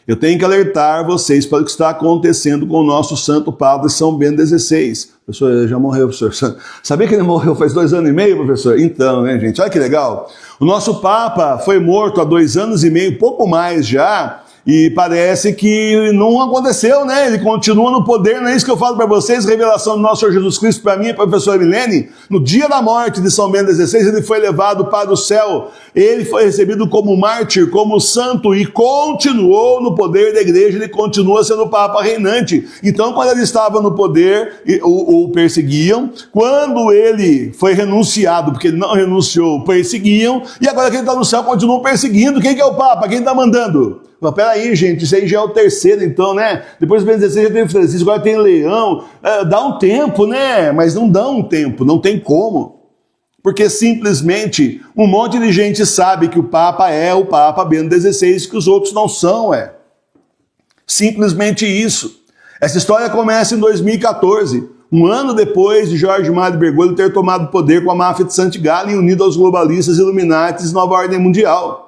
eu tenho que alertar vocês para o que está acontecendo com o nosso Santo Padre São Bento XVI. Professor, ele já morreu, professor. Sabia que ele morreu faz 2 anos e meio, professor? Então, né, gente? Olha que legal. O nosso Papa foi morto há 2 anos e meio, pouco mais já, e parece que não aconteceu, né? Ele continua no poder, não é isso que eu falo para vocês? Revelação do nosso Senhor Jesus Cristo para mim e para a professora Milene. No dia da morte de São Bento XVI, ele foi levado para o céu. Ele foi recebido como mártir, como santo e continuou no poder da igreja. Ele continua sendo o Papa reinante. Então, quando ele estava no poder, o perseguiam. Quando ele foi renunciado, porque ele não renunciou, perseguiam. E agora que ele está no céu, continuam perseguindo. Quem que é o Papa? Quem está mandando? Mas peraí, gente, isso aí já é o terceiro, então, né? Depois do Bento XVI já tem Francisco, agora tem Leão. Dá um tempo, né? Mas não dá um tempo, não tem como. Porque simplesmente um monte de gente sabe que o Papa é o Papa Bento XVI, que os outros não são, Simplesmente isso. Essa história começa em 2014, um ano depois de Jorge Mário Bergoglio ter tomado poder com a máfia de Santigallen, unido aos globalistas Illuminatis Nova Ordem Mundial.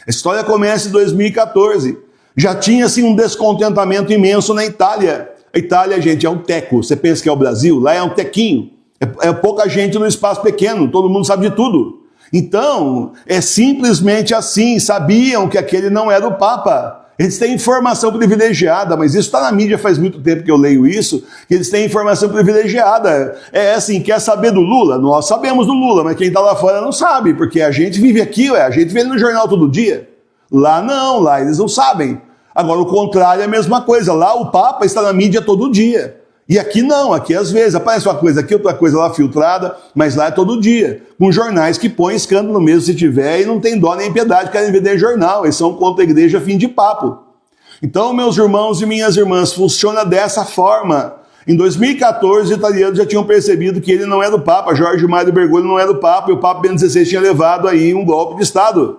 A história começa em 2014. Já tinha, assim, um descontentamento imenso na Itália. A Itália, gente, é um teco. Você pensa que é o Brasil? Lá é um tequinho. É pouca gente no espaço pequeno. Todo mundo sabe de tudo. Então, é simplesmente assim. Sabiam que aquele não era o Papa. Eles têm informação privilegiada, mas isso está na mídia faz muito tempo que eu leio isso, que eles têm informação privilegiada. É assim, quer saber do Lula? Nós sabemos do Lula, mas quem está lá fora não sabe, porque a gente vive aqui, a gente vê ele no jornal todo dia. Lá não, lá eles não sabem. Agora o contrário é a mesma coisa, lá o Papa está na mídia todo dia. E aqui não, aqui às vezes aparece uma coisa aqui, outra coisa lá filtrada, mas lá é todo dia. Com jornais que põem escândalo mesmo se tiver e não tem dó nem piedade, querem vender jornal, eles são contra a igreja fim de papo. Então, meus irmãos e minhas irmãs, funciona dessa forma. Em 2014, os italianos já tinham percebido que ele não era o Papa, Jorge Mário Bergoglio não era o Papa, e o Papa Bento XVI tinha levado aí um golpe de Estado.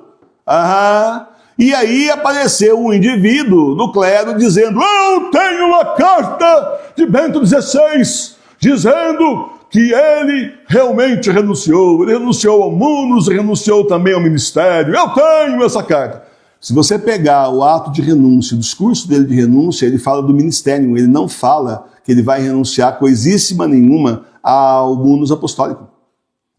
E aí apareceu um indivíduo do clero dizendo: eu tenho uma carta de Bento XVI dizendo que ele realmente renunciou. Ele renunciou ao munus, renunciou também ao ministério. Eu tenho essa carta. Se você pegar o ato de renúncia, o discurso dele de renúncia, ele fala do ministério. Ele não fala que ele vai renunciar coisíssima nenhuma ao munus apostólico.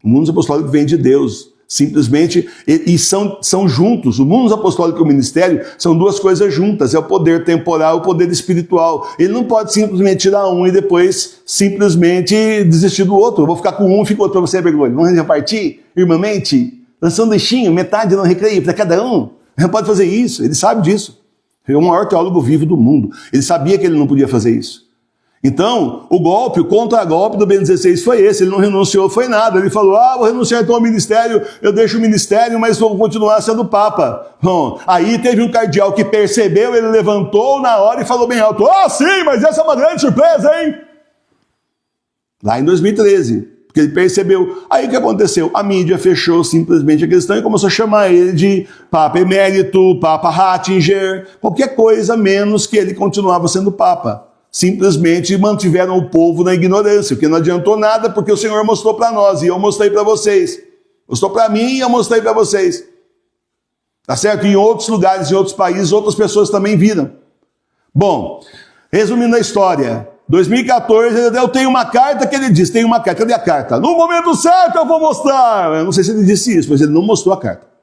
O munus apostólico vem de Deus. Simplesmente, e são juntos. O munus apostólico e o ministério são duas coisas juntas, é o poder temporal e o poder espiritual. Ele não pode simplesmente tirar um e depois simplesmente desistir do outro. Eu vou ficar com um e fico outro para você, Bergoglio. Vamos repartir, irmãmente? Sanduichinho, metade no recreio para cada um? Ele não pode fazer isso, ele sabe disso. Ele é o maior teólogo vivo do mundo. Ele sabia que ele não podia fazer isso. Então, o golpe, o contra-golpe do Bento XVI foi esse, ele não renunciou, foi nada. Ele falou, vou renunciar então ao ministério, eu deixo o ministério, mas vou continuar sendo Papa. Bom, aí teve um cardeal que percebeu, ele levantou na hora e falou bem alto, sim, mas essa é uma grande surpresa, hein? Lá em 2013, porque ele percebeu. Aí o que aconteceu? A mídia fechou simplesmente a questão e começou a chamar ele de Papa Emérito, Papa Ratzinger, qualquer coisa menos que ele continuava sendo Papa. Simplesmente mantiveram o povo na ignorância, o que não adiantou nada, porque o Senhor mostrou para nós, e eu mostrei para vocês. Mostrou para mim e eu mostrei para vocês. Tá certo? Em outros lugares, em outros países, outras pessoas também viram. Bom, resumindo a história, 2014, eu tenho uma carta que ele disse, tem uma carta, cadê a carta? No momento certo eu vou mostrar. Eu não sei se ele disse isso, mas ele não mostrou a carta.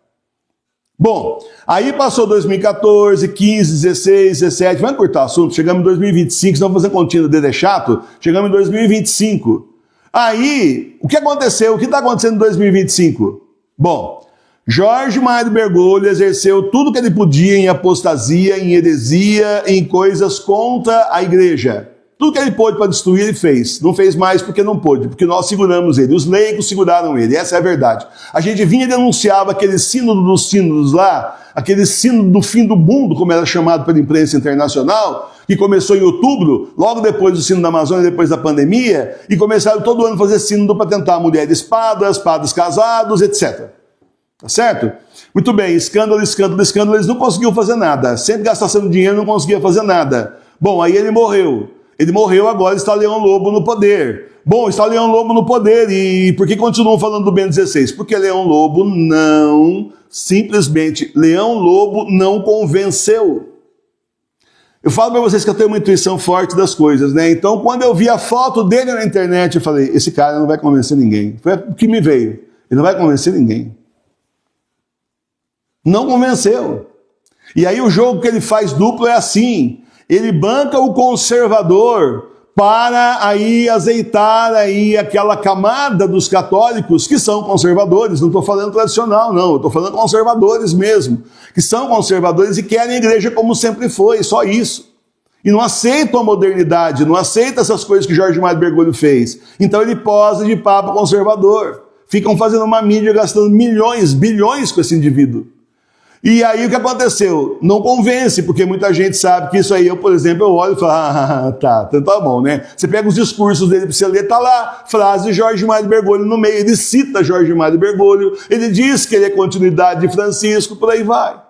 Bom, aí passou 2014, 15, 16, 17, vamos cortar o assunto, chegamos em 2025, senão vou fazer continha de chato, chegamos em 2025. Aí, o que aconteceu? O que está acontecendo em 2025? Bom, Jorge Mário Bergoglio exerceu tudo que ele podia em apostasia, em heresia, em coisas contra a igreja. Tudo que ele pôde para destruir, ele fez. Não fez mais porque não pôde, porque nós seguramos ele. Os leigos seguraram ele, essa é a verdade. A gente vinha e denunciava aquele sínodo dos sínodos lá, aquele sínodo do fim do mundo, como era chamado pela imprensa internacional, que começou em outubro, logo depois do sínodo da Amazônia, depois da pandemia, e começaram todo ano a fazer sínodo para tentar mulheres padres casados, etc. Tá certo? Muito bem, escândalo, escândalo, escândalo, eles não conseguiam fazer nada. Sempre gastação de dinheiro, não conseguia fazer nada. Bom, aí ele morreu. Ele morreu, agora está Leão Lobo no poder. Bom, está Leão Lobo no poder. E por que continuam falando do Bento XVI? Porque Leão Lobo não, simplesmente, Leão Lobo não convenceu. Eu falo para vocês que eu tenho uma intuição forte das coisas, né? Então, quando eu vi a foto dele na internet, eu falei, esse cara não vai convencer ninguém. Foi o que me veio. Ele não vai convencer ninguém. Não convenceu. E aí o jogo que ele faz duplo é assim. Ele banca o conservador para aí azeitar aí aquela camada dos católicos que são conservadores. Não estou falando tradicional, não. Eu estou falando conservadores mesmo. Que são conservadores e querem a igreja como sempre foi, só isso. E não aceitam a modernidade, não aceitam essas coisas que Jorge Mário Bergoglio fez. Então ele posa de papa conservador. Ficam fazendo uma mídia gastando milhões, bilhões com esse indivíduo. E aí o que aconteceu? Não convence, porque muita gente sabe que isso aí, eu, por exemplo, eu olho e falo, tá, então tá bom, né? Você pega os discursos dele pra você ler, tá lá, frase de Jorge Mário Bergoglio no meio, ele cita Jorge Mário Bergoglio, ele diz que ele é continuidade de Francisco, por aí vai.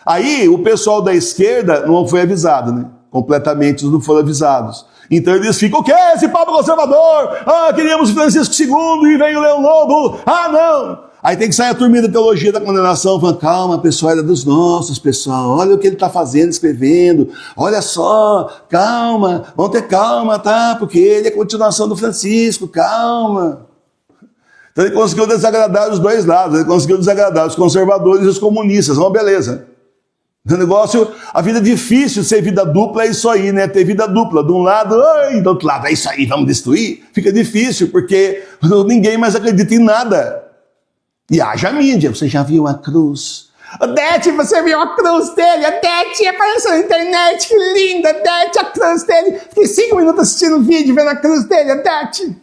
Aí o pessoal da esquerda não foi avisado, né? Completamente não foram avisados. Então eles ficam, o quê? Esse papo conservador? Ah, queríamos Francisco II e veio o Leão Lobo. Ah, não! Aí tem que sair a turminha da teologia da condenação, falando, calma, pessoal, era dos nossos, pessoal, olha o que ele está fazendo, escrevendo, olha só, calma, vamos ter calma, tá? Porque ele é continuação do Francisco, calma. Então ele conseguiu desagradar os dois lados, ele conseguiu desagradar os conservadores e os comunistas, uma beleza. O negócio, a vida difícil, ser vida dupla é isso aí, né? Ter vida dupla, de um lado, e do outro lado, é isso aí, vamos destruir. Fica difícil, porque ninguém mais acredita em nada. E haja mídia, você já viu a cruz? Odete, você viu a cruz dele? Odete, apareceu na internet, que linda, Odete, a cruz dele. Fiquei 5 minutos assistindo o vídeo, vendo a cruz dele, Odete.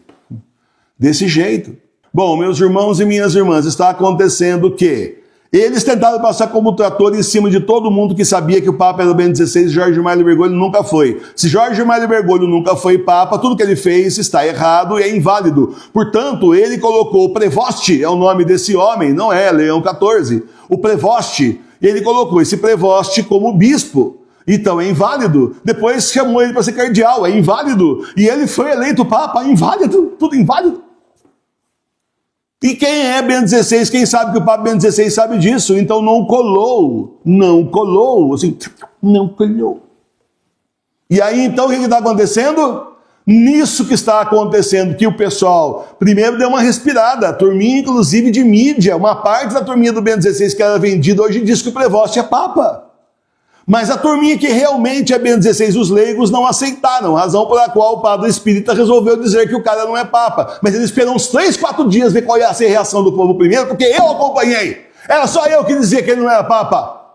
Desse jeito. Bom, meus irmãos e minhas irmãs, está acontecendo o quê? Eles tentaram passar como trator em cima de todo mundo que sabia que o Papa era o Bento XVI e Jorge Mário Bergoglio nunca foi. Se Jorge Mário Bergoglio nunca foi Papa, tudo que ele fez está errado e é inválido. Portanto, ele colocou o Prevost, é o nome desse homem, não é Leão XIV, o Prevost, e ele colocou esse Prevost como bispo. Então é inválido. Depois chamou ele para ser cardeal, é inválido. E ele foi eleito Papa, inválido, tudo inválido. E quem é Bento XVI? Quem sabe que o Papa Bento XVI sabe disso? Então não colou, assim, não colou. E aí então o que está acontecendo? Nisso que está acontecendo, que o pessoal primeiro deu uma respirada, a turminha inclusive de mídia, uma parte da turminha do Bento XVI que era vendida hoje diz que o Prevost é Papa. Mas a turminha que realmente é Bento XVI, os leigos, não aceitaram, razão pela qual o padre espírita resolveu dizer que o cara não é Papa. Mas ele esperou uns 3, 4 dias ver qual ia ser a reação do povo primeiro, porque eu acompanhei. Era só eu que dizia que ele não era Papa.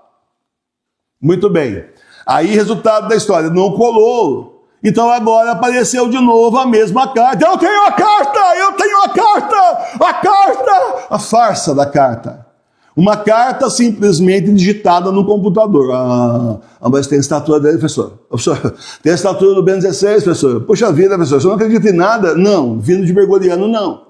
Muito bem. Aí, resultado da história, não colou. Então agora apareceu de novo a mesma carta. Eu tenho a carta! Eu tenho a carta! A carta! A farsa da carta. Uma carta simplesmente digitada no computador. Mas tem a estatura dele, professor. Professor, tem a estatura do Bento XVI, professor. Poxa vida, professor, você não acredita em nada? Não, vindo de bergoliano, não.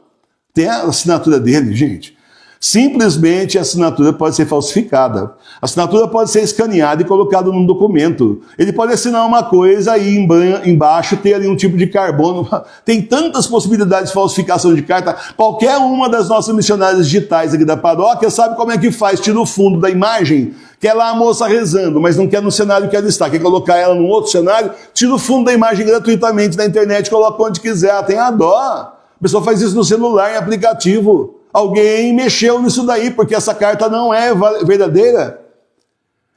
Tem a assinatura dele, gente. Simplesmente a assinatura pode ser falsificada. A assinatura pode ser escaneada e colocada num documento. Ele pode assinar uma coisa e embaixo ter ali um tipo de carbono. Tem tantas possibilidades de falsificação de carta. Qualquer uma das nossas missionárias digitais aqui da paróquia sabe como é que faz. Tira o fundo da imagem, quer lá a moça rezando, mas não quer no cenário que ela está. Quer colocar ela num outro cenário, tira o fundo da imagem gratuitamente na internet, coloca onde quiser. Tem a dó. A pessoa faz isso no celular, em aplicativo. Alguém mexeu nisso daí, porque essa carta não é verdadeira.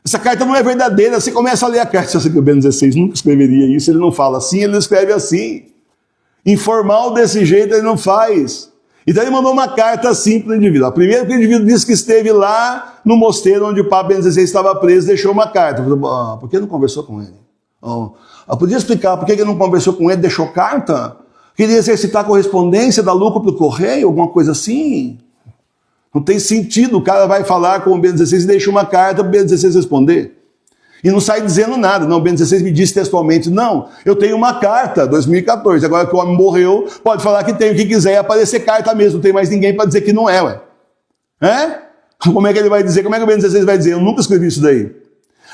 Essa carta não é verdadeira. Você começa a ler a carta, você sabe que o Bento XVI nunca escreveria isso, ele não fala assim, ele escreve assim. Informal desse jeito ele não faz. Então ele mandou uma carta assim para o indivíduo. Primeiro que o indivíduo disse que esteve lá no mosteiro onde o Papa Bento XVI estava preso, deixou uma carta. Por que não conversou com ele? Podia explicar por que ele não conversou com ele, deixou carta? Queria exercitar a correspondência, dar lucro para o correio, alguma coisa assim. Não tem sentido. O cara vai falar com o Bento XVI e deixa uma carta para o Bento XVI responder. E não sai dizendo nada. Não, o Bento XVI me disse textualmente, não, eu tenho uma carta, 2014. Agora que o homem morreu, pode falar que tem o que quiser e aparecer carta mesmo. Não tem mais ninguém para dizer que não é, ué. É? Como é que ele vai dizer? Como é que o Bento XVI vai dizer? Eu nunca escrevi isso daí.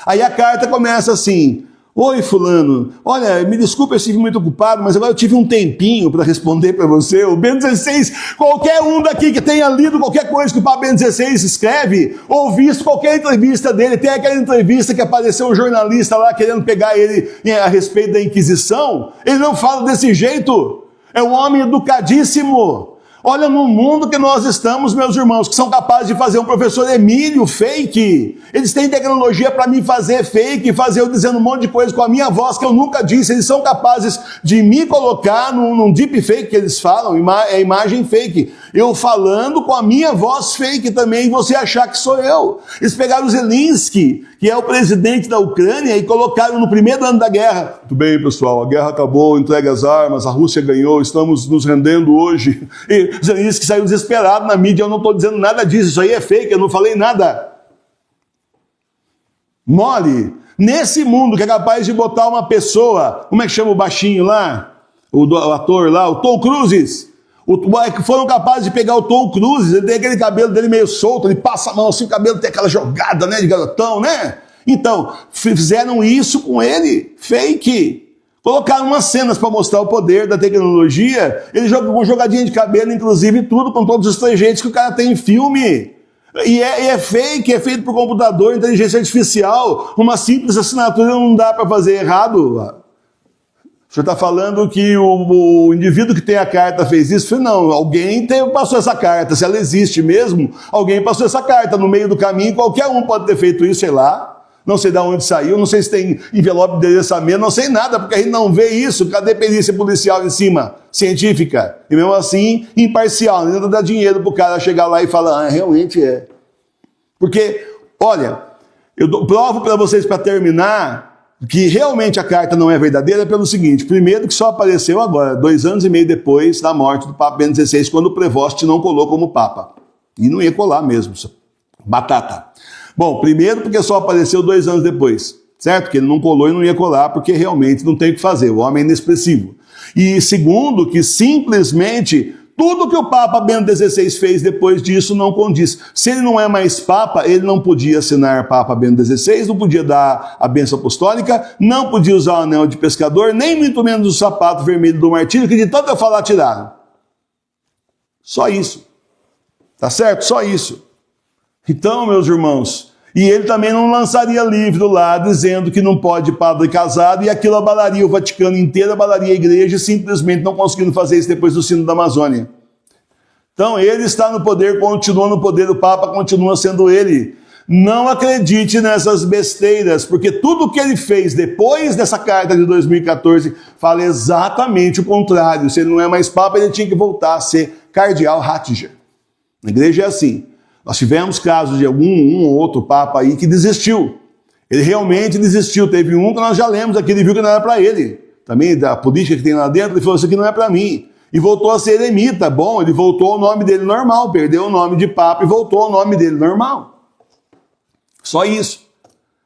Aí a carta começa assim, Oi, fulano, olha, me desculpa, eu estive muito ocupado, mas agora eu tive um tempinho para responder para você. O Bento XVI, qualquer um daqui que tenha lido qualquer coisa que o Papa Bento XVI escreve, ou visto qualquer entrevista dele, tem aquela entrevista que apareceu um jornalista lá querendo pegar ele a respeito da Inquisição, ele não fala desse jeito. É um homem educadíssimo. Olha, no mundo que nós estamos, meus irmãos, que são capazes de fazer um professor Emílio fake. Eles têm tecnologia para me fazer fake, fazer eu dizendo um monte de coisa com a minha voz que eu nunca disse. Eles são capazes de me colocar num deep fake que eles falam, é imagem fake. Eu falando com a minha voz fake também, e você achar que sou eu. Eles pegaram o Zelensky, que é o presidente da Ucrânia, e colocaram no primeiro ano da guerra. Muito bem, pessoal, a guerra acabou, entregue as armas, a Rússia ganhou, estamos nos rendendo hoje. E Zelensky saiu desesperado na mídia, eu não estou dizendo nada disso, isso aí é fake, eu não falei nada. Mole, nesse mundo que é capaz de botar uma pessoa, como é que chama o baixinho lá? O ator lá, o Tom Cruise. Foram capazes de pegar o Tom Cruise, ele tem aquele cabelo dele meio solto, ele passa a mão assim, o cabelo tem aquela jogada, né, de garotão, né? Então, fizeram isso com ele, fake. Colocaram umas cenas para mostrar o poder da tecnologia, ele jogou com jogadinha de cabelo, inclusive tudo, com todos os trejeitos que o cara tem em filme. E é fake, é feito por computador, inteligência artificial, uma simples assinatura não dá para fazer errado. O senhor está falando que o indivíduo que tem a carta fez isso? Não, alguém passou essa carta. Se ela existe mesmo, alguém passou essa carta no meio do caminho. Qualquer um pode ter feito isso, sei lá. Não sei de onde saiu, não sei se tem envelope de endereçamento, não sei nada, porque a gente não vê isso. Cadê perícia policial em cima? Científica. E mesmo assim, imparcial. Não dá dinheiro para o cara chegar lá e falar, realmente é. Porque, olha, eu provo para vocês para terminar que realmente a carta não é verdadeira pelo seguinte: primeiro, que só apareceu agora, 2 anos e meio depois da morte do Papa Bento XVI, quando o Prevost não colou como Papa. E não ia colar mesmo, batata. Bom, primeiro porque só apareceu 2 anos depois, certo? Que ele não colou e não ia colar porque realmente não tem o que fazer, o homem é inexpressivo. E segundo, que simplesmente tudo que o Papa Bento XVI fez depois disso não condiz. Se ele não é mais Papa, ele não podia assinar Papa Bento XVI, não podia dar a bênção apostólica, não podia usar o anel de pescador, nem muito menos o sapato vermelho do martírio, que de tanto eu falar tiraram. Só isso. Tá certo? Só isso. Então, meus irmãos, e ele também não lançaria livro lá dizendo que não pode padre casado, e aquilo abalaria o Vaticano inteiro, abalaria a igreja, simplesmente não conseguindo fazer isso depois do Sínodo da Amazônia. Então ele está no poder, continua no poder, o Papa continua sendo ele. Não acredite nessas besteiras, porque tudo que ele fez depois dessa carta de 2014 fala exatamente o contrário. Se ele não é mais Papa, ele tinha que voltar a ser cardeal Ratzinger. Na igreja é assim. Nós tivemos casos de um ou outro Papa aí que desistiu. Ele realmente desistiu. Teve um que nós já lemos aqui, ele viu que não era para ele. Também da política que tem lá dentro, ele falou, isso aqui não é para mim. E voltou a ser eremita. Bom, ele voltou ao nome dele normal, perdeu o nome de Papa e voltou ao nome dele normal. Só isso.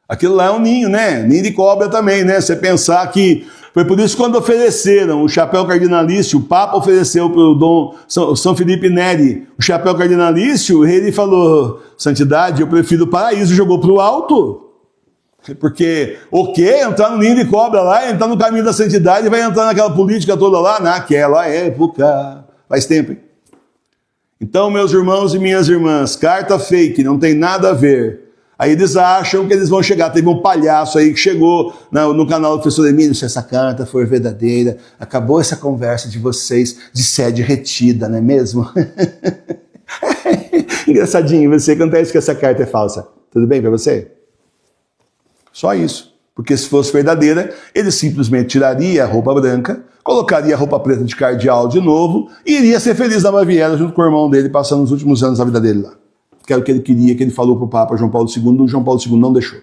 Aquilo lá é um ninho, né? Ninho de cobra também, né? Você pensar que... Foi por isso que quando ofereceram o chapéu cardinalício, o Papa ofereceu para o Dom São Felipe Neri o chapéu cardinalício, ele falou, santidade, eu prefiro o paraíso, jogou para o alto. Porque o quê? Entrar no ninho de cobra lá, entrar no caminho da santidade, vai entrar naquela política toda lá, naquela época. Faz tempo, hein? Então, meus irmãos e minhas irmãs, carta fake, não tem nada a ver. Aí eles acham que eles vão chegar. Teve um palhaço aí que chegou no canal do professor Emílio, se essa carta for verdadeira, acabou essa conversa de vocês de sede retida, não é mesmo? Engraçadinho, você acontece que essa carta é falsa. Tudo bem para você? Só isso. Porque se fosse verdadeira, ele simplesmente tiraria a roupa branca, colocaria a roupa preta de cardeal de novo e iria ser feliz na Baviera junto com o irmão dele, passando os últimos anos da vida dele lá. Que era o que ele queria, que ele falou para o Papa João Paulo II, o João Paulo II não deixou.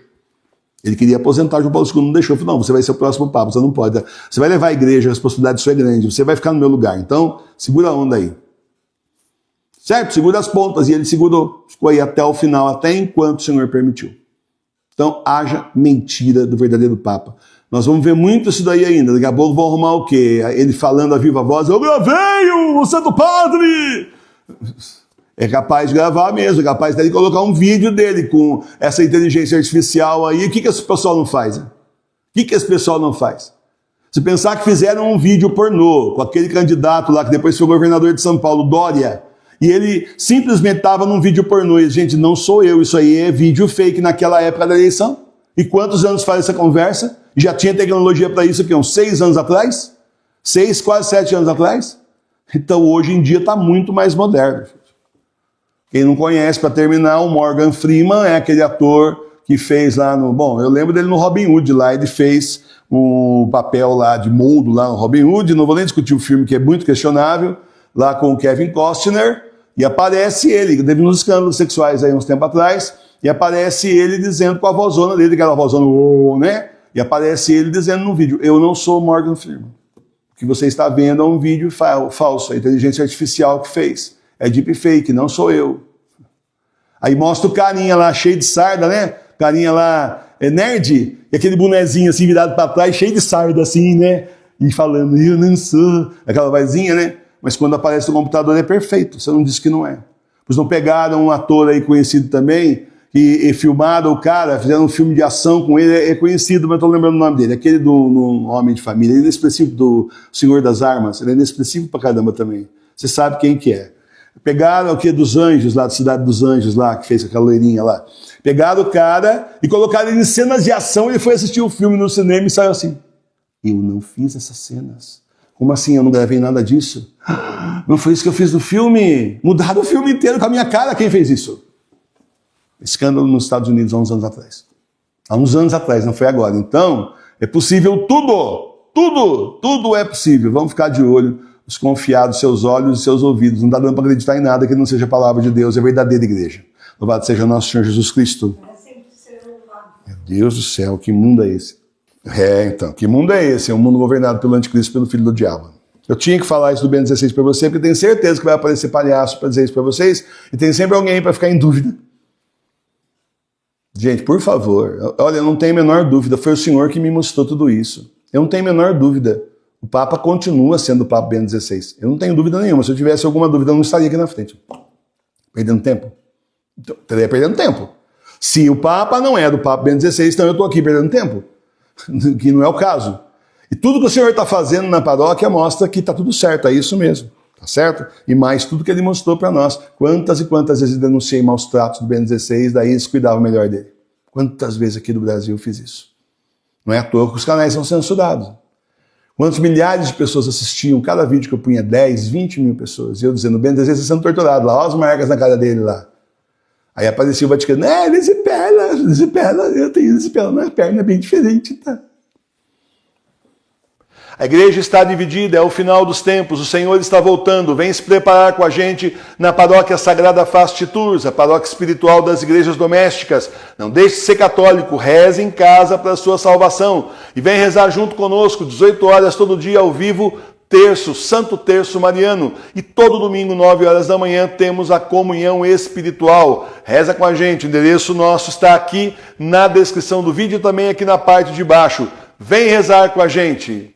Ele queria aposentar, João Paulo II não deixou. Falou, não, você vai ser o próximo Papa, você não pode. Você vai levar a igreja, a responsabilidade sua é grande, você vai ficar no meu lugar. Então, segura a onda aí. Certo? Segura as pontas. E ele segurou. Ficou aí até o final, até enquanto o Senhor permitiu. Então, haja mentira do verdadeiro Papa. Nós vamos ver muito isso daí ainda. Daqui a pouco vão arrumar o quê? Ele falando a viva voz, eu gravei o Santo Padre! É capaz de gravar mesmo, é capaz de colocar um vídeo dele com essa inteligência artificial aí. O que esse pessoal não faz? Né? que esse pessoal não faz? Se pensar que fizeram um vídeo pornô com aquele candidato lá que depois foi governador de São Paulo, Dória, e ele simplesmente estava num vídeo pornô e, gente, não sou eu, isso aí é vídeo fake naquela época da eleição. E quantos anos faz essa conversa? Já tinha tecnologia para isso aqui, uns 6 anos atrás? 6, quase 7 anos atrás? Então hoje em dia está muito mais moderno. Quem não conhece, para terminar, o Morgan Freeman é aquele ator que fez lá no... Bom, eu lembro dele no Robin Hood lá, ele fez um papel lá de Moldo lá no Robin Hood, não vou nem discutir o filme que é muito questionável, lá com o Kevin Costner, e aparece ele, teve uns escândalos sexuais aí uns tempos atrás, e aparece ele dizendo com a vozona dele, aquela vozona, né? E aparece ele dizendo no vídeo, eu não sou Morgan Freeman. O que você está vendo é um vídeo falso, a inteligência artificial que fez. É deepfake, não sou eu. Aí mostra o carinha lá, cheio de sarda, né? Carinha lá, nerd, e aquele bonezinho assim virado para trás, cheio de sarda assim, né? E falando, eu não sou, aquela vozinha, né? Mas quando aparece no computador é perfeito, você não disse que não é. Pois não pegaram um ator aí conhecido também, e filmaram o cara, fizeram um filme de ação com ele, é conhecido, mas não estou lembrando o nome dele, aquele do Homem de Família, ele é inexpressivo do Senhor das Armas, ele é inexpressivo pra caramba também. Você sabe quem que é. Pegaram o que dos Anjos, lá da Cidade dos Anjos, lá, que fez aquela loirinha lá. Pegaram o cara e colocaram ele em cenas de ação, ele foi assistir o filme no cinema e saiu assim. Eu não fiz essas cenas. Como assim? Eu não gravei nada disso? Não foi isso que eu fiz no filme? Mudaram o filme inteiro com a minha cara. Quem fez isso? Escândalo nos Estados Unidos há uns anos atrás. Há uns anos atrás, não foi agora. Então, é possível tudo é possível. Vamos ficar de olho, desconfiados, seus olhos e seus ouvidos. Não dá dando para acreditar em nada que não seja a palavra de Deus, é a verdadeira igreja. Louvado seja nosso Senhor Jesus Cristo. Meu Deus do céu, que mundo é esse? Então, que mundo é esse? É um mundo governado pelo anticristo, pelo filho do diabo. Eu tinha que falar isso do Bento 16 para você, porque tenho certeza que vai aparecer palhaço para dizer isso para vocês, e tem sempre alguém para ficar em dúvida. Gente, por favor, olha, eu não tenho a menor dúvida, foi o Senhor que me mostrou tudo isso. Eu não tenho a menor dúvida. O Papa continua sendo o Papa Bento 16. Eu não tenho dúvida nenhuma. Se eu tivesse alguma dúvida, eu não estaria aqui na frente. Perdendo tempo. Então, estaria perdendo tempo. Se o Papa não é do Papa Bento 16, então eu estou aqui perdendo tempo. Que não é o caso. E tudo que o Senhor está fazendo na paróquia mostra que está tudo certo, é isso mesmo. Tá certo? E mais tudo que ele mostrou para nós. Quantas e quantas vezes eu denunciei maus tratos do Bento 16, daí eles cuidavam melhor dele. Quantas vezes aqui no Brasil eu fiz isso? Não é à toa que os canais são censurados. Quantos milhares de pessoas assistiam, cada vídeo que eu punha 10, 20 mil pessoas. E eu dizendo, o Bento 16 sendo torturado lá, olha as marcas na cara dele lá. Aí aparecia o Vaticano, lisipela, eu tenho lisipela na perna, é bem diferente, tá? A igreja está dividida, é o final dos tempos, o Senhor está voltando, vem se preparar com a gente na paróquia Sagrada Fast Tours, a paróquia espiritual das igrejas domésticas. Não deixe de ser católico, reze em casa para a sua salvação. E vem rezar junto conosco, 18 horas todo dia ao vivo, terço, Santo Terço Mariano. E todo domingo, 9 horas da manhã, temos a comunhão espiritual. Reza com a gente, o endereço nosso está aqui na descrição do vídeo e também aqui na parte de baixo. Vem rezar com a gente.